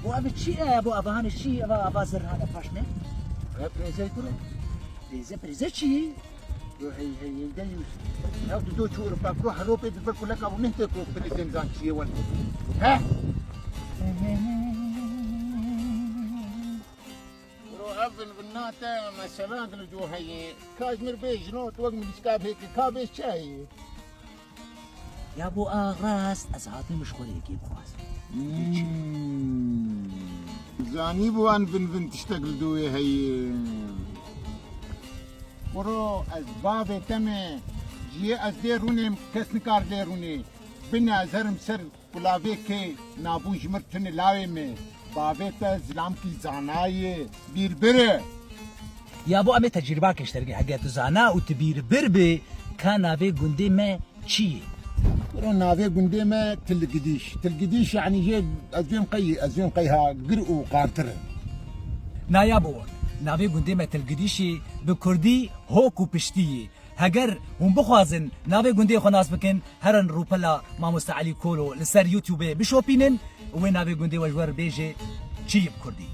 ابو ابي شي ابو ابهان شي ابا زر هذا فاشنه بريزه كله بريزه شي هي دايم او دو شهور فاكرو حروبي تفكر لك ابو نهتك بريزه مزان شي ولا ها افن بناتا ما سباق لجو هي كاجمر بيج نوت وقم الاسكاب هيك كابيس شاي يا ابو اغراس ازعاطي مشغول يجيب خواص زاني بوان بن تشتغل دوي هي برو اسباب تمه جي از ديروني كسنكار ديروني بنا زرم سر كلاوي كي نابوج مرتن لاوي مي بابتا زلام کی زانای بیربره يا ابو امي تجربه كشتري حاجات زانا وتبير بربي كان ابي قندي ما شي برو نافي قندي ما تلقديش يعني جي ازين قيها قرقو قارتر نا يا ابو نافي قندي ما تلقديشي بكردي هوكو بشتي هجر هم بخوازن نافي قندي خناس بكن هرن روبلا ما مستعلي كولو لسر يوتيوب بشوبينن وين نافي قندي وجور بيجي شي بكردي